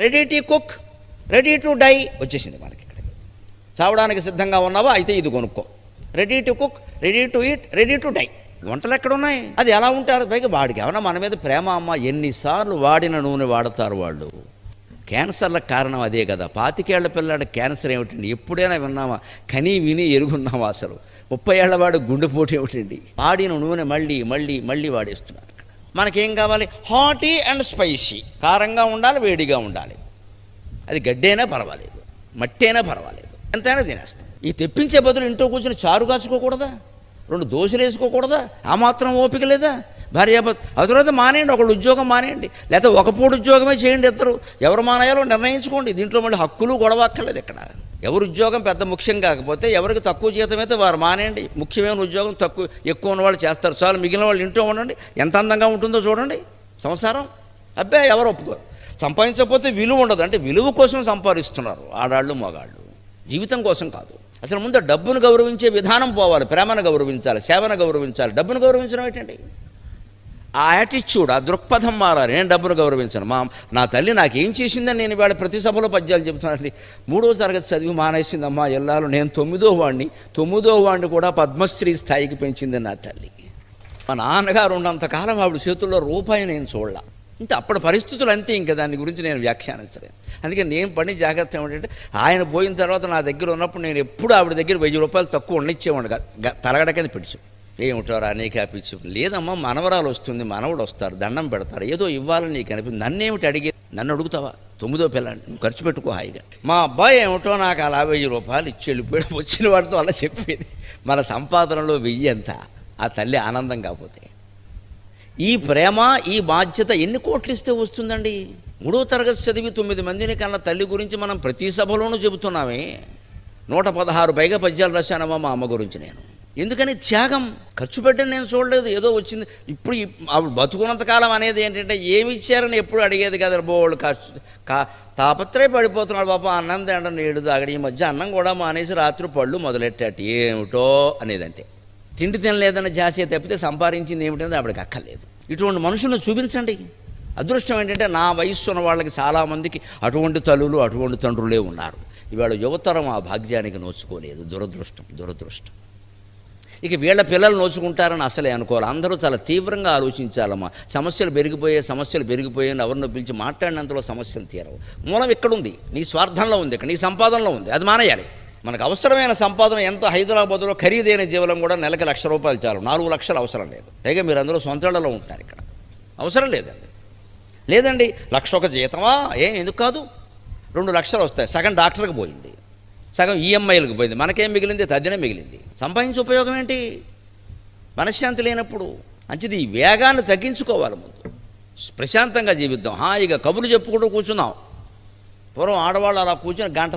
Ready to cook, ready to die వచ్చేసింది మనకి. ఇక్కడికి చావడానికి సిద్ధంగా ఉన్నావా, అయితే ఇది కొనుక్కో. Ready to cook, ready to eat, ready to die. వంటలు ఎక్కడ ఉన్నాయి? అది ఎలా ఉంటారు? పైగా వాడికి ఏమన్నా మన మీద ప్రేమ అమ్మ? ఎన్నిసార్లు వాడిన నూనె వాడతారు వాళ్ళు. క్యాన్సర్లకు కారణం అదే కదా. 25 ఏళ్ల పిల్లాడు క్యాన్సర్ ఏమిటండి? ఎప్పుడైనా విన్నామా? కనీ విని ఎరుగున్నామా? అసలు 30 ఏళ్ల వాడు గుండెపోటు ఏమిటండి? వాడిన నూనె మళ్ళీ మళ్ళీ మళ్ళీ వాడేస్తున్నారు. మనకేం కావాలి? Hottie and spicy. కారంగా ఉండాలి, వేడిగా ఉండాలి. అది గడ్డైనా పర్వాలేదు, మట్టి అయినా పర్వాలేదు, ఎంతైనా తినేస్తాం. ఈ తెప్పించే బదులు ఇంట్లో కూర్చొని చారు కాచుకోకూడదా? 2 దోశలు వేసుకోకూడదా? ఆ మాత్రం ఓపిక లేదా? భార్యాభర్త ఆ తర్వాత మానేయండి, ఒకళ్ళు ఉద్యోగం మానేయండి, లేకపోతే ఒక పూట ఉద్యోగమే చేయండి. ఇద్దరు ఎవరు మానేయాలో నిర్ణయించుకోండి. దీంట్లో మళ్ళీ హక్కులు గొడవ అక్కర్లేదు. ఇక్కడ ఎవరు ఉద్యోగం పెద్ద ముఖ్యం కాకపోతే, ఎవరికి తక్కువ జీతం అయితే వారు మానేయండి. ముఖ్యమైన ఉద్యోగం ఎక్కువ ఉన్నవాళ్ళు చేస్తారు చాలు, మిగిలిన వాళ్ళు ఇంట్లో ఉండండి. ఎంత అందంగా ఉంటుందో చూడండి సంసారం. అబ్బాయి ఎవరు ఒప్పుకోరు. సంపాదించకపోతే విలువ ఉండదు. అంటే విలువ కోసం సంపాదిస్తున్నారు ఆడాళ్ళు మగాళ్ళు, జీవితం కోసం కాదు. అసలు ముందు డబ్బును గౌరవించే విధానం పోవాలి. ప్రేమను గౌరవించాలి, సేవను గౌరవించాలి. డబ్బును గౌరవించడం ఏంటండి? ఆ యాటిట్యూడ్, ఆ దృక్పథం మారాలి. నేను డబ్బును గౌరవించను. నా తల్లి నాకేం చేసిందని నేను ఇవాళ ప్రతి సభలో పద్యాలు చెబుతున్నానండి. 3వ తరగతి చదివి మానేసిందమ్మా ఎల్లాలు. నేను 9వ వాడిని కూడా పద్మశ్రీ స్థాయికి పెంచింది నా తల్లి. మా నాన్నగారు ఉన్నంతకాలం ఆవిడ చేతుల్లో రూపాయి నేను చూడలా. అంటే అప్పటి పరిస్థితులు అంతే, ఇంకా దాని గురించి నేను వ్యాఖ్యానించలేను. అందుకే నేను పని జాగ్రత్త ఏమిటంటే, ఆయన పోయిన తర్వాత నా దగ్గర ఉన్నప్పుడు నేను ఎప్పుడు ఆవిడ దగ్గర 1000 రూపాయలు తక్కువ ఉండనిచ్చేవాడు. తరగడ కింద పిడిచి ఏమిటారా నీకు అప్పించు. లేదమ్మా, మనవరాలు వస్తుంది, మనవడు వస్తారు, దండం పెడతారు, ఏదో ఇవ్వాలని నీకు అనిపించింది. నన్నేమిటి అడిగి? నన్ను అడుగుతావా? 9వ పిల్లాన్ని నువ్వు ఖర్చు పెట్టుకో హాయిగా. మా అబ్బాయి ఏమిటో నాకు అలా 1000 రూపాయలు ఇచ్చి వెళ్ళిపోయి వచ్చిన వాడితో అలా చెప్పేది. మన సంపాదనలో 1000 ఎంత? ఆ తల్లి ఆనందం కాకపోతే. ఈ ప్రేమ, ఈ బాధ్యత ఎన్ని కోట్లు ఇస్తే వస్తుందండి? 3వ తరగతి చదివి 9 మందిని కన్నా తల్లి గురించి మనం ప్రతి సభలోనూ చెబుతున్నామే. 116 పైగా పద్యాలు రాశానమ్మా మా అమ్మ గురించి నేను. ఎందుకని? త్యాగం. ఖర్చు పెట్టని నేను చూడలేదు, ఏదో వచ్చింది. ఇప్పుడు ఆవిడ బతుకున్నంతకాలం అనేది ఏంటంటే, ఏమి ఇచ్చారని ఎప్పుడు అడిగేది కదా. బోళ్ళు తాపత్రయ పడిపోతున్నాడు పాప. అన్నం తినడం నీళ్ళు తాగడం. ఈ మధ్య అన్నం కూడా మానేసి రాత్రి పళ్ళు మొదలెట్టాటి ఏమిటో అనేది. అంతే. తిండి తినలేదన్న జాసే తప్పితే సంపాదించింది ఏమిటనేది ఆవిడకి అక్కర్లేదు. ఇటువంటి మనుషులను చూపించండి. అదృష్టం ఏంటంటే, నా వయస్సు ఉన్న వాళ్ళకి చాలామందికి అటువంటి తల్లులు, అటువంటి తండ్రులే ఉన్నారు. ఇవాళ యువతరం ఆ భాగ్యానికి నోచుకోలేదు. దురదృష్టం. ఇక వీళ్ళ పిల్లలు నోచుకుంటారని అసలే అనుకోవాలి. అందరూ చాలా తీవ్రంగా ఆలోచించాలమ్మా. సమస్యలు పెరిగిపోయాయని ఎవరినో పిలిచి మాట్లాడినంతలో సమస్యలు తీరవు. మూలం ఇక్కడుంది, నీ స్వార్థంలో ఉంది, ఇక్కడ నీ సంపాదనలో ఉంది. అది మానేయాలి. మనకు అవసరమైన సంపాదన ఎంత? హైదరాబాద్లో ఖరీదైన జీవనం కూడా నెలకి 1,00,000 రూపాయలు చాలు. 4 లక్షలు అవసరం లేదు. పైగా మీరు అందరూ సొంతళ్లలో ఉంటున్నారు. ఇక్కడ అవసరం లేదండి. 1,00,000 ఒక జీతమా? ఎందుకు కాదు? 2 లక్షలు వస్తాయి. సగం డాక్టర్కి పోయింది, సగం ఈఎంఐలకు పోయింది. మనకేం మిగిలింది? తద్దినే మిగిలింది. సంపాదించే ఉపయోగం ఏంటి? మనశ్శాంతి లేనప్పుడు. మంచిది, ఈ వేగాన్ని తగ్గించుకోవాలి. ముందు ప్రశాంతంగా జీవిద్దాం, హాయిగా కబుర్లు చెప్పుకుంటూ కూర్చుందాం. పూర్వం ఆడవాళ్ళు అలా కూర్చొని గంట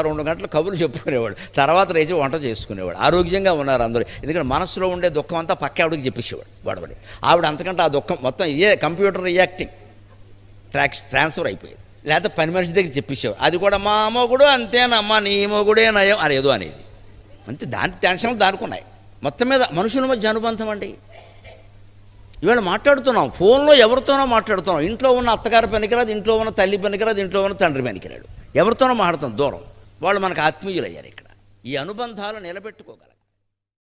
2 గంటలు కబుర్లు చెప్పుకునేవాడు. తర్వాత లేచి వంట చేసుకునేవాడు. ఆరోగ్యంగా ఉన్నారు అందరూ. ఎందుకంటే మనసులో ఉండే దుఃఖం అంతా పక్క ఆవిడకి చెప్పేసేవాడు గొడవడి. ఆవిడ అంతకంటే ఆ దుఃఖం మొత్తం కంప్యూటర్ రియాక్టింగ్ ట్రాన్స్ఫర్ అయిపోయేది. లేకపోతే పని మనిషి దగ్గర చెప్పేసేవాడు. అది కూడా మా మొగుడు అంతేనమ్మా, నీ మొగుడే నయం అని ఏదో అనేది. అంతే. దాని టెన్షన్లు దానుకున్నాయి. మొత్తం మీద మనుషుల మధ్య అనుబంధం అండి. ఇవాళ మాట్లాడుతున్నాం, ఫోన్లో ఎవరితోనో మాట్లాడుతున్నాం. ఇంట్లో ఉన్న అత్తగారి పనికిరాదు, ఇంట్లో ఉన్న తల్లి పనికిరాదు, ఇంట్లో ఉన్న తండ్రి పనికిరాడు. ఎవరితోనో మాట్లాడుతాం దూరం. వాళ్ళు మనకు ఆత్మీయులు అయ్యారు. ఇక్కడ ఈ అనుబంధాలు నిలబెట్టుకోగలరు.